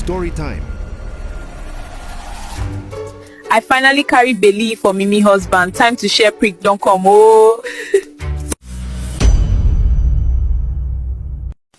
Story time. I finally carry belly for Mimi husband. Time to share prick don come oh.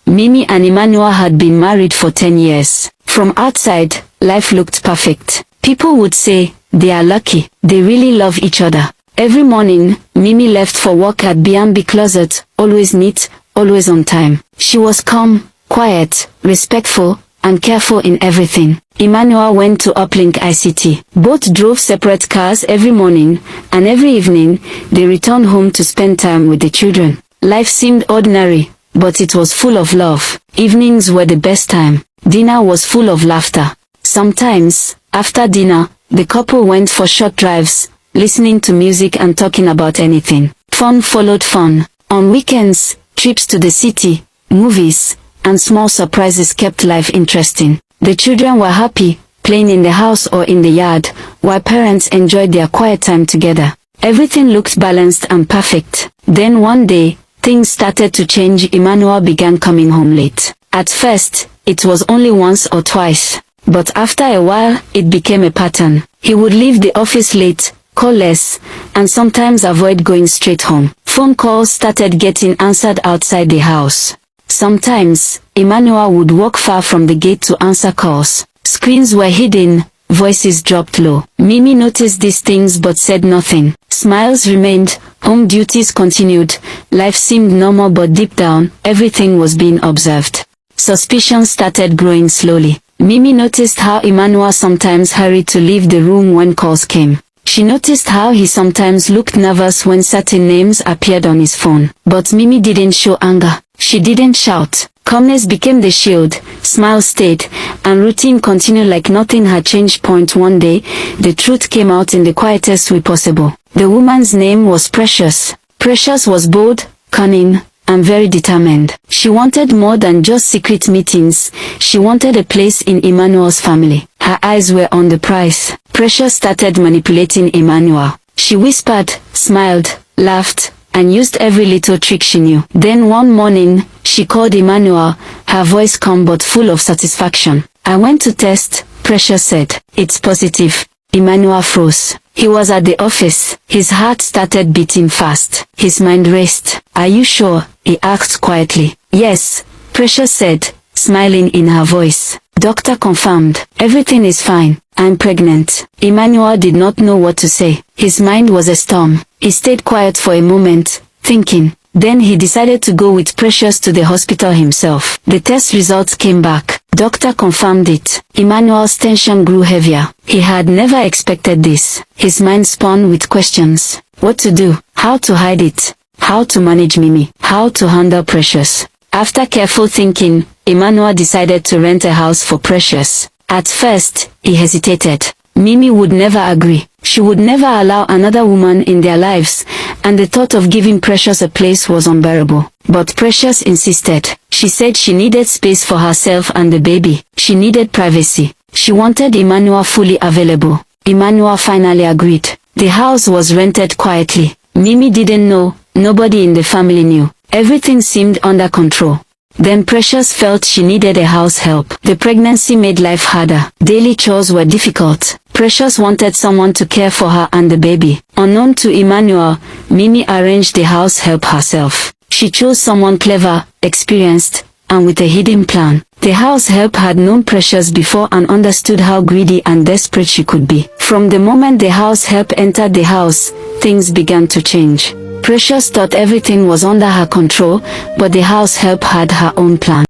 Mimi and Emmanuel had been married for 10 years. From outside, life looked perfect. People would say, they are lucky, they really love each other. Every morning, Mimi left for work at B&B Closet, always neat, always on time. She was calm, quiet, respectful, and careful in everything. Emmanuel went to Uplink ICT. Both drove separate cars every morning, and every evening, they returned home to spend time with the children. Life seemed ordinary, but it was full of love. Evenings were the best time. Dinner was full of laughter. Sometimes, after dinner, the couple went for short drives, listening to music and talking about anything. Fun followed fun. On weekends, trips to the city, movies, and small surprises kept life interesting. The children were happy, playing in the house or in the yard, while parents enjoyed their quiet time together. Everything looked balanced and perfect. Then one day, things started to change. Emmanuel began coming home late. At first, it was only once or twice, but after a while, it became a pattern. He would leave the office late, call less, and sometimes avoid going straight home. Phone calls started getting answered outside the house. Sometimes, Emmanuel would walk far from the gate to answer calls. Screens were hidden, voices dropped low. Mimi noticed these things but said nothing. Smiles remained, home duties continued, life seemed normal but deep down, everything was being observed. Suspicion started growing slowly. Mimi noticed how Emmanuel sometimes hurried to leave the room when calls came. She noticed how he sometimes looked nervous when certain names appeared on his phone. But Mimi didn't show anger. She didn't shout. Calmness became the shield, smile stayed, and routine continued like nothing had changed. One day, the truth came out in the quietest way possible. The woman's name was Precious. Precious was bold, cunning, and very determined. She wanted more than just secret meetings. She wanted a place in Emmanuel's family. Her eyes were on the prize. Precious started manipulating Emmanuel. She whispered, smiled, laughed, and used every little trick she knew. Then one morning, she called Emmanuel, her voice calm but full of satisfaction. I went to test, Precious said. It's positive. Emmanuel froze. He was at the office. His heart started beating fast. His mind raced. Are you sure? He asked quietly. Yes, Precious said, smiling in her voice. Doctor confirmed. Everything is fine. I'm pregnant. Emmanuel did not know what to say. His mind was a storm. He stayed quiet for a moment, thinking. Then he decided to go with Precious to the hospital himself. The test results came back. Doctor confirmed it. Emmanuel's tension grew heavier. He had never expected this. His mind spun with questions. What to do? How to hide it? How to manage Mimi? How to handle Precious? After careful thinking, Emmanuel decided to rent a house for Precious. At first, he hesitated. Mimi would never agree. She would never allow another woman in their lives, and the thought of giving Precious a place was unbearable. But Precious insisted. She said she needed space for herself and the baby. She needed privacy. She wanted Emmanuel fully available. Emmanuel finally agreed. The house was rented quietly. Mimi didn't know, nobody in the family knew. Everything seemed under control. Then Precious felt she needed a house help. The pregnancy made life harder. Daily chores were difficult. Precious wanted someone to care for her and the baby. Unknown to Emmanuel, Mimi arranged the house help herself. She chose someone clever, experienced, and with a hidden plan. The house help had known Precious before and understood how greedy and desperate she could be. From the moment the house help entered the house, things began to change. Precious thought everything was under her control, but the house help had her own plan.